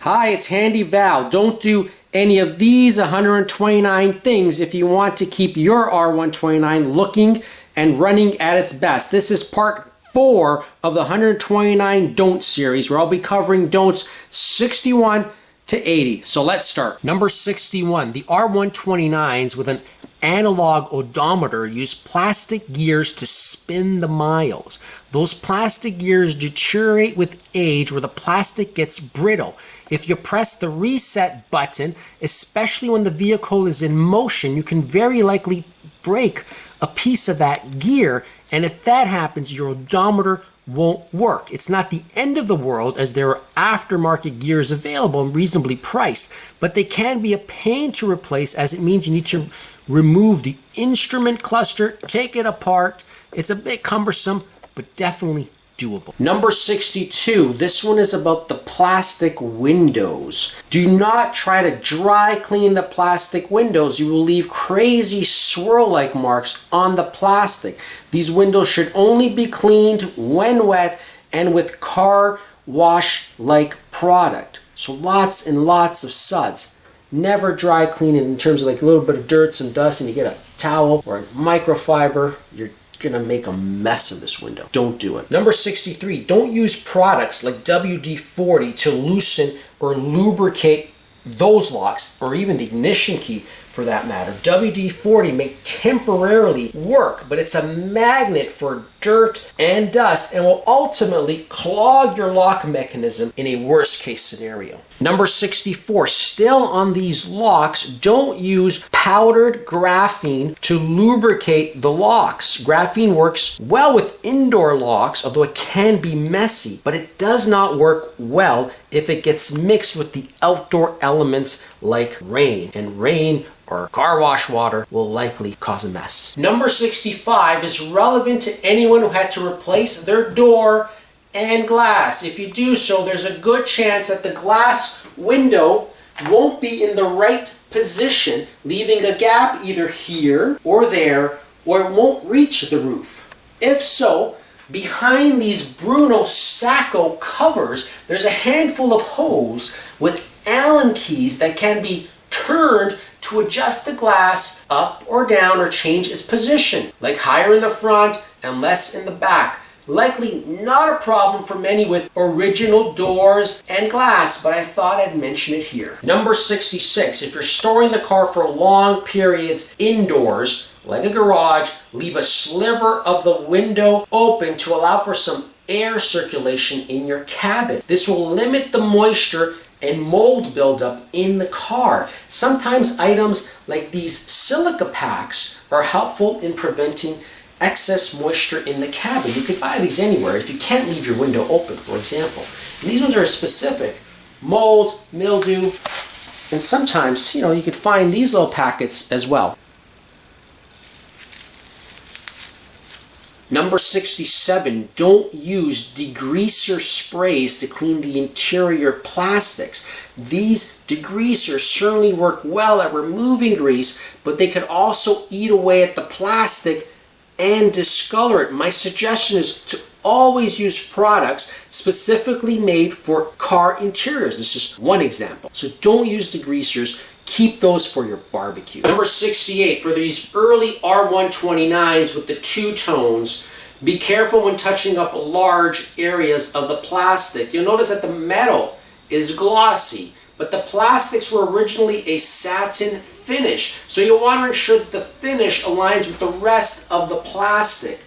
Hi, it's Handy Val. Don't do any of these 129 things if you want to keep your R129 looking and running at its best. This is part 4 of the 129 Don't series, where I'll be covering don'ts 61 to 80. So let's start. Number 61, the R129s with an analog odometer use plastic gears to spin the miles. Those plastic gears deteriorate with age where the plastic gets brittle. If you press the reset button, especially when the vehicle is in motion, you can very likely break a piece of that gear, and if that happens, your odometer won't work. It's not the end of the world, as there are aftermarket gears available and reasonably priced, but they can be a pain to replace, as it means you need to remove the instrument cluster, take it apart. It's a bit cumbersome, but definitely doable. Number 62, this one is about the plastic windows. Do not try to dry clean the plastic windows. You will leave crazy swirl-like marks on the plastic. These windows should only be cleaned when wet and with car wash-like product. So lots and lots of suds. Never dry clean it in terms of like a little bit of dirt, some dust, and you get a towel or a microfiber. You're gonna make a mess of this window. Don't do it. Number 63, don't use products like WD-40 to loosen or lubricate those locks, or even the ignition key for that matter. WD-40 may temporarily work, but it's a magnet for dirt and dust and will ultimately clog your lock mechanism in a worst case scenario. Number 64, still on these locks, don't use powdered graphene to lubricate the locks. Graphene works well with indoor locks, although it can be messy, but it does not work well if it gets mixed with the outdoor elements like rain, and rain or car wash water will likely cause a mess. Number 65 is relevant to anyone who had to replace their door and glass. If you do so, there's a good chance that the glass window won't be in the right position, leaving a gap either here or there, or it won't reach the roof. If so, behind these Bruno Sacco covers, there's a handful of holes with Allen keys that can be turned to adjust the glass up or down or change its position, like higher in the front and less in the back. Likely not a problem for many with original doors and glass, but I thought I'd mention it here. Number 66, if you're storing the car for long periods indoors, like a garage, leave a sliver of the window open to allow for some air circulation in your cabin. This will limit the moisture and mold buildup in the car. Sometimes items like these silica packs are helpful in preventing excess moisture in the cabin. You could buy these anywhere if you can't leave your window open, for example. And these ones are specific. Mold, mildew, and sometimes, you could find these little packets as well. Number 67, don't use degreaser sprays to clean the interior plastics. These degreasers certainly work well at removing grease, but they could also eat away at the plastic and discolor it. My suggestion is to always use products specifically made for car interiors. This is one example. So don't use degreasers. Keep those for your barbecue. Number 68, for these early R129s with the two-tones, be careful when touching up large areas of the plastic. You'll notice that the metal is glossy, but the plastics were originally a satin finish, so you'll want to ensure that the finish aligns with the rest of the plastic.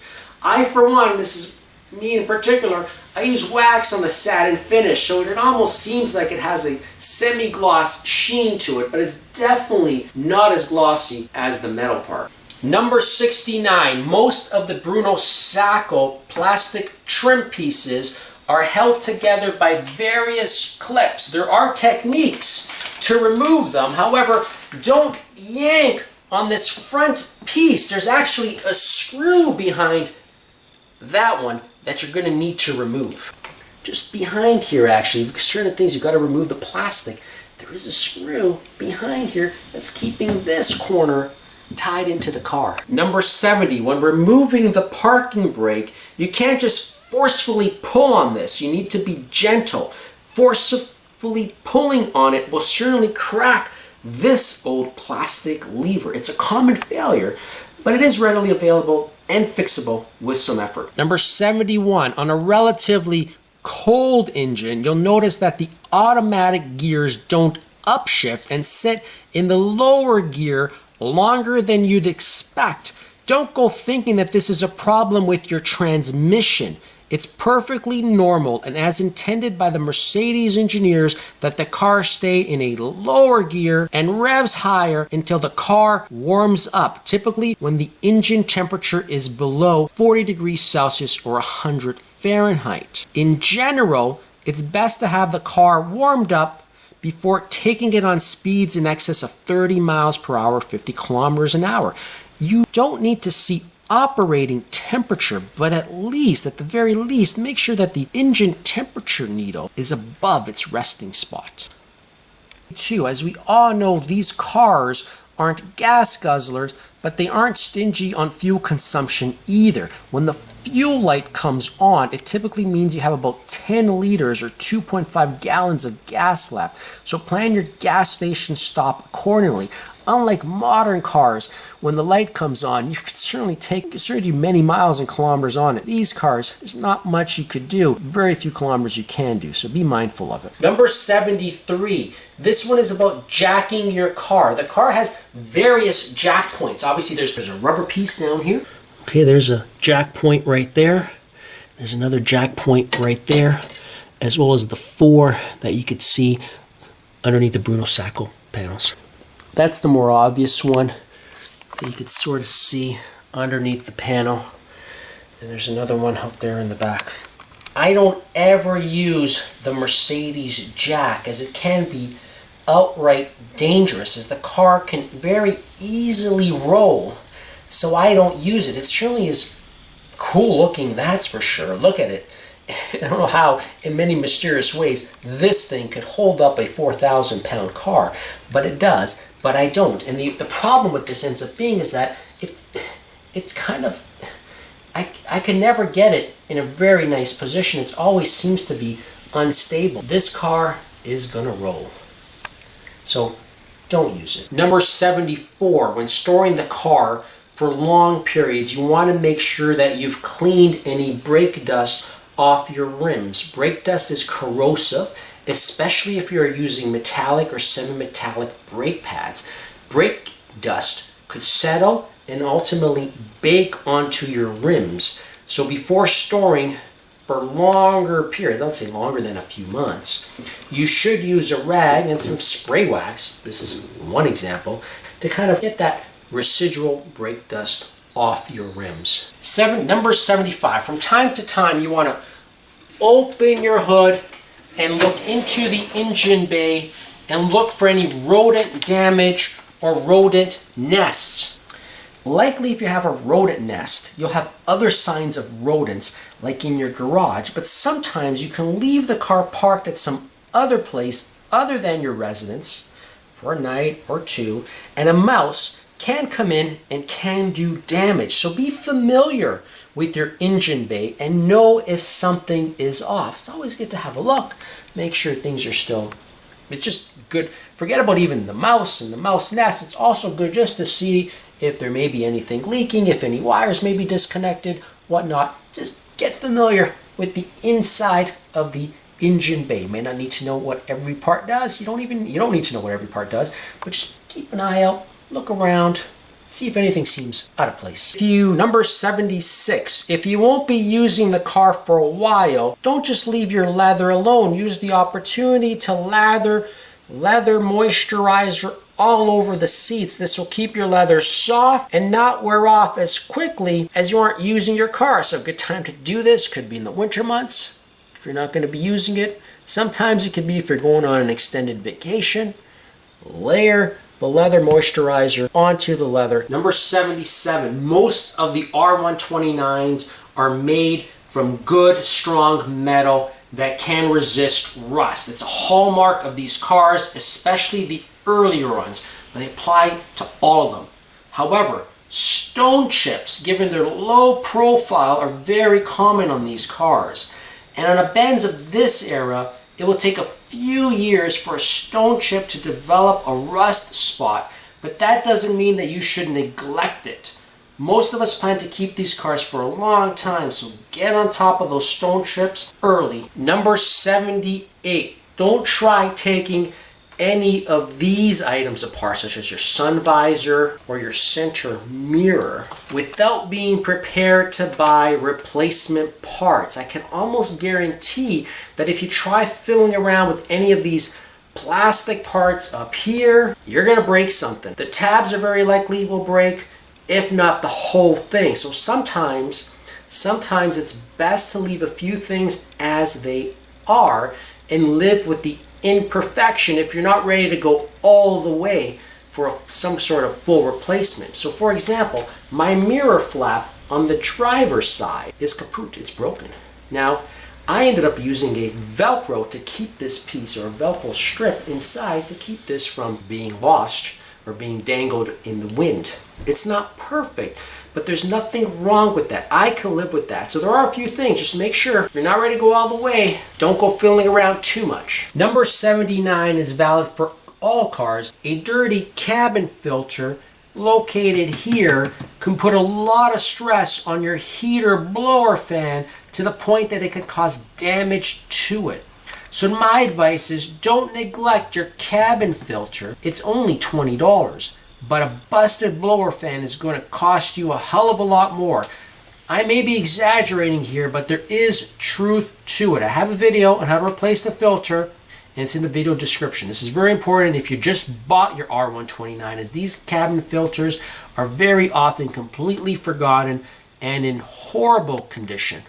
I, for one, this is me in particular, I use wax on the satin finish, so it almost seems like it has a semi-gloss sheen to it, but it's definitely not as glossy as the metal part. Number 69, most of the Bruno Sacco plastic trim pieces are held together by various clips. There are techniques to remove them. However, don't yank on this front piece. There's actually a screw behind that one that you're going to need to remove. Just behind here, actually, certain things you've got to remove the plastic. There is a screw behind here that's keeping this corner tied into the car. Number 70, when removing the parking brake, you can't just forcefully pull on this. You need to be gentle. artfully pulling on it will certainly crack this old plastic lever. It's a common failure, but it is readily available and fixable with some effort. Number 71, on a relatively cold engine, you'll notice that the automatic gears don't upshift and sit in the lower gear longer than you'd expect. Don't go thinking that this is a problem with your transmission. It's perfectly normal and as intended by the Mercedes engineers that the car stay in a lower gear and revs higher until the car warms up, typically when the engine temperature is below 40 degrees Celsius or 100 Fahrenheit. In general, it's best to have the car warmed up before taking it on speeds in excess of 30 miles per hour, 50 kilometers an hour. You don't need to see operating temperature, but at the very least, make sure that the engine temperature needle is above its resting spot. 2, as we all know, these cars aren't gas guzzlers, but they aren't stingy on fuel consumption either. When the fuel light comes on, it typically means you have about 10 liters or 2.5 gallons of gas left. So plan your gas station stop accordingly. Unlike modern cars, when the light comes on, you could certainly do many miles and kilometers on it. These cars, there's not much you could do. Very few kilometers you can do, so be mindful of it. Number 73. This one is about jacking your car. The car has various jack points. Obviously, there's a rubber piece down here. Okay, there's a jack point right there. There's another jack point right there, as well as the 4 that you could see underneath the Bruno Sacco panels. That's the more obvious one that you could sort of see underneath the panel. And there's another one out there in the back. I don't ever use the Mercedes jack, as it can be outright dangerous, as the car can very easily roll. So I don't use it. It certainly is cool looking, that's for sure. Look at it. I don't know how, in many mysterious ways, this thing could hold up a 4,000-pound car, but it does. But I don't. And the problem with this ends up being is that it's kind of, I can never get it in a very nice position. It always seems to be unstable. This car is going to roll. So don't use it. Number 74, when storing the car for long periods, you want to make sure that you've cleaned any brake dust off your rims. Brake dust is corrosive, especially if you're using metallic or semi-metallic brake pads. Brake dust could settle and ultimately bake onto your rims. So before storing for longer periods, I'd say longer than a few months, you should use a rag and some spray wax, this is one example, to kind of get that residual brake dust off your rims. Number 75, from time to time you want to open your hood and look into the engine bay and look for any rodent damage or rodent nests. Likely if you have a rodent nest, you'll have other signs of rodents like in your garage, but sometimes you can leave the car parked at some other place other than your residence for a night or two, and a mouse can come in and can do damage. So be familiar with your engine bay and know if something is off. It's always good to have a look, make sure things are still, it's just good. Forget about even the mouse and the mouse nest. It's also good just to see if there may be anything leaking, if any wires may be disconnected, whatnot. Just get familiar with the inside of the engine bay. You may not need to know what every part does. You don't need to know what every part does, but just keep an eye out, look around, see if anything seems out of place. Number 76, if you won't be using the car for a while, don't just leave your leather alone. Use the opportunity to lather leather moisturizer all over the seats. This will keep your leather soft and not wear off as quickly as you aren't using your car. So a good time to do this could be in the winter months if you're not going to be using it. Sometimes it could be if you're going on an extended vacation. Layer the leather moisturizer onto the leather. Number 77, most of the R129s are made from good, strong metal that can resist rust. It's a hallmark of these cars, especially the earlier ones, but they apply to all of them. However, stone chips, given their low profile, are very common on these cars. And on a Benz of this era, it will take a few years for a stone chip to develop a rust spot, but that doesn't mean that you should neglect it. Most of us plan to keep these cars for a long time, so get on top of those stone chips early. Number 78, don't try taking any of these items apart, such as your sun visor or your center mirror, without being prepared to buy replacement parts. I can almost guarantee that if you try fiddling around with any of these plastic parts up here, you're going to break something. The tabs are very likely will break, if not the whole thing. So sometimes it's best to leave a few things as they are and live with the imperfection if you're not ready to go all the way for some sort of full replacement. So for example, my mirror flap on the driver's side is kaput, it's broken. Now, I ended up using a Velcro to keep this piece, or a Velcro strip inside to keep this from being lost or being dangled in the wind. It's not perfect, but there's nothing wrong with that. I can live with that. So there are a few things. Just make sure if you're not ready to go all the way, don't go fiddling around too much. Number 79 is valid for all cars. A dirty cabin filter located here can put a lot of stress on your heater blower fan to the point that it could cause damage to it. So my advice is don't neglect your cabin filter. It's only $20. But a busted blower fan is going to cost you a hell of a lot more. I may be exaggerating here, but there is truth to it. I have a video on how to replace the filter, and it's in the video description. This is very important if you just bought your R129, as these cabin filters are very often completely forgotten and in horrible condition,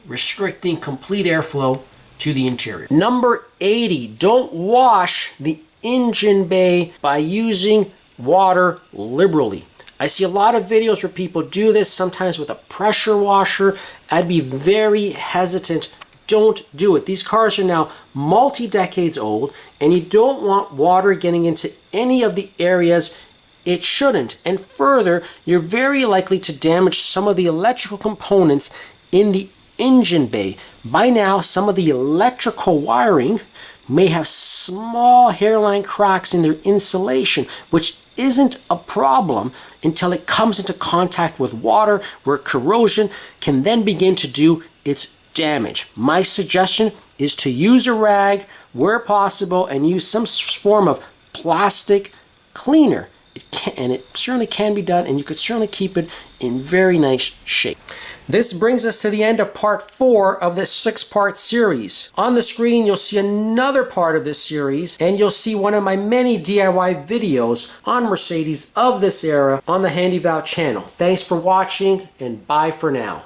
restricting complete airflow to the interior. Number 80, don't wash the engine bay by using water liberally. I see a lot of videos where people do this, sometimes with a pressure washer. I'd be very hesitant. Don't do it. These cars are now multi-decades old, and you don't want water getting into any of the areas it shouldn't. And further, you're very likely to damage some of the electrical components in the engine bay. By now, some of the electrical wiring may have small hairline cracks in their insulation, which isn't a problem until it comes into contact with water, where corrosion can then begin to do its damage. My suggestion is to use a rag where possible and use some form of plastic cleaner. It certainly can be done, and you could certainly keep it in very nice shape. This brings us to the end of part 4 of this 6-part series. On the screen, you'll see another part of this series, and you'll see one of my many DIY videos on Mercedes of this era on the HandyVal channel. Thanks for watching, and bye for now.